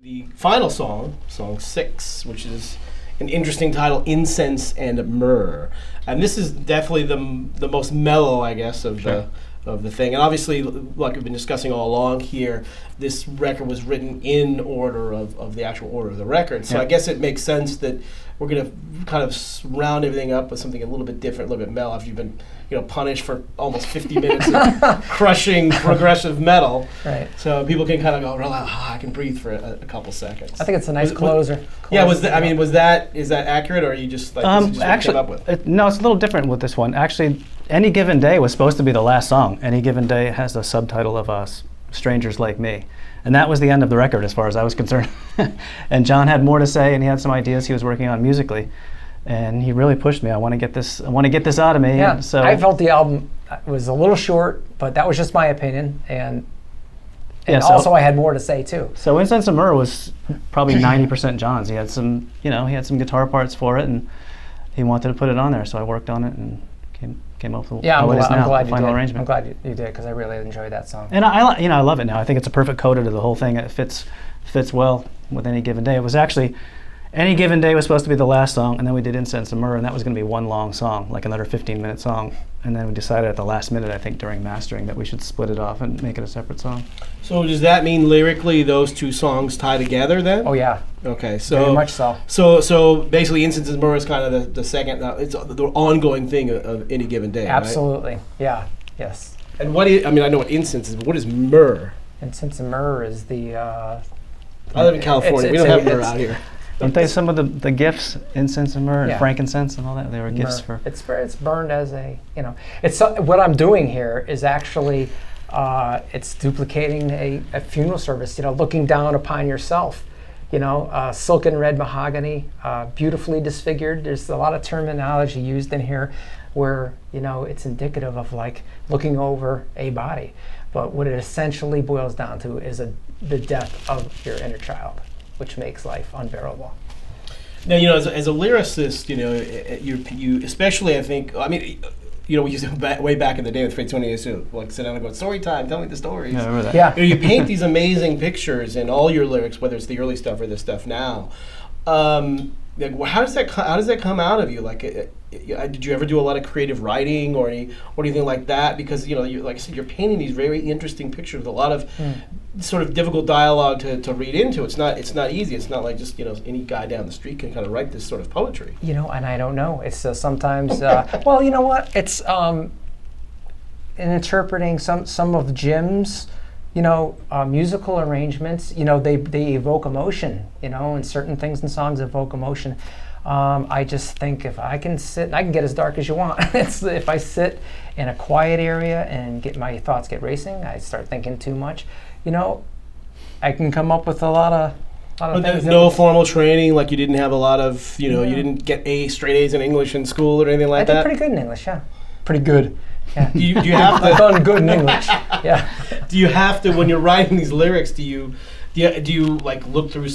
The final song, song 6, which is an interesting title, Incense and Myrrh. And this is definitely the most mellow, I guess, of the thing. And obviously, like we've been discussing all along here, this record was written in order of the actual order of the record. So I guess it makes sense that we're going to kind of round everything up with something a little bit different, a little bit mellow, after you've been punished for almost 50 minutes of crushing progressive metal. Right. So people can kind of go, I can breathe for a couple seconds. I think it's a nice closer. Yeah, is that accurate, or are you just like this is just actually, what you came up with? No, it's a little different with this one. Actually, Any Given Day was supposed to be the last song. Any Given Day has the subtitle of Strangers Like Me. And that was the end of the record as far as I was concerned. And John had more to say, and he had some ideas he was working on musically. And he really pushed me. I want to get this out of me. Yeah, and so I felt the album was a little short, but that was just my opinion. And also I had more to say too. So Incense and Myrrh was probably 90% John's. He had some, some guitar parts for it, and he wanted to put it on there. So I worked on it and came up with I'm glad the final arrangement. I'm glad you did, because I really enjoyed that song. And I love it now. I think it's a perfect coda to the whole thing. It fits well with Any Given Day. It was actually Any Given Day was supposed to be the last song, and then we did Incense and Myrrh, and that was going to be one long song, like another 15-minute song. And then we decided at the last minute, I think during mastering, that we should split it off and make it a separate song. So does that mean lyrically those two songs tie together then? Oh yeah. Okay, so very much so. So basically, Incense and Myrrh is kind of the second. It's the ongoing thing of Any Given Day. Absolutely. Right? Yeah. Yes. And I know what incense is, but what is myrrh? Incense and Myrrh is the. I live in California. We don't have myrrh out here. Aren't they some of the gifts, incense and myrrh and frankincense and all that? They were gifts for. It's burned as a It's what I'm doing here is actually it's duplicating a funeral service. Looking down upon yourself. Silken red mahogany, beautifully disfigured. There's a lot of terminology used in here where it's indicative of like looking over a body. But what it essentially boils down to is the death of your inner child, which makes life unbearable. Now, as a lyricist, you especially, I think, we used to way back in the day with Fred Tony, like sit down and go, story time, tell me the stories. Yeah, I remember that. Yeah. You paint these amazing pictures in all your lyrics, whether it's the early stuff or the stuff now. How does that come out of you? Like, did you ever do a lot of creative writing or anything like that? Because like I said, you're painting these very interesting pictures with a lot of sort of difficult dialogue to read into. It's not easy. It's not like just any guy down the street can kind of write this sort of poetry. And I don't know. It's sometimes. Well, you know what? It's in interpreting some of Jim's. Musical arrangements, they evoke emotion, and certain things in songs evoke emotion. I just think if I can sit, I can get as dark as you want. If I sit in a quiet area and my thoughts get racing, I start thinking too much, I can come up with a lot of But things. there's no formal training, like you didn't have a lot of, you didn't get straight A's in English in school or anything like that? I did pretty good in English, yeah. Pretty good. Yeah. Do you have to? I've done good in English. Yeah. Do you have to, when you're writing these lyrics? Do you like look through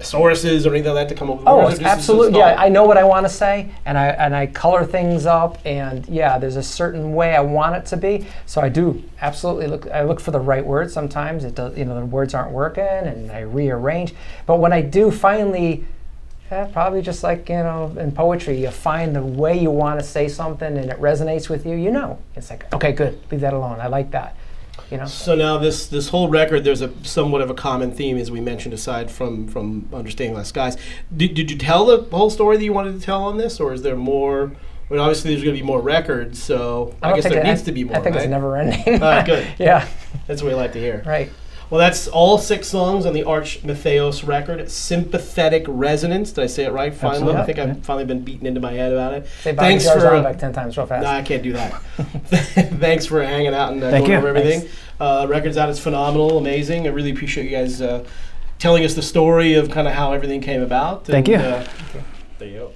sources or anything like that to come up with words? Absolutely. Yeah, I know what I want to say, and I color things up, and there's a certain way I want it to be. So I do absolutely look. I look for the right words. Sometimes it does. The words aren't working, and I rearrange. But when I do finally. Probably just like, in poetry, you find the way you want to say something and it resonates with you, It's like, okay, good, leave that alone. I like that, So now this whole record, there's somewhat of a common theme, as we mentioned, aside from Understanding Last Skies. Did you tell the whole story that you wanted to tell on this, or is there more? I mean, obviously there's going to be more records, so I guess there needs to be more, I think it's never ending. Good. Yeah. That's what we like to hear. Right. Well, that's all 6 songs on the Arch Matheos record, Sympathetic Resonance. Did I say it right? Finally, Absolutely. I think I've finally been beaten into my head about it. Say Thanks for back 10 times real fast. No, I can't do that. Thanks for hanging out and going over everything. Record's out. It's phenomenal, amazing. I really appreciate you guys telling us the story of kind of how everything came about. Thank you. There you go.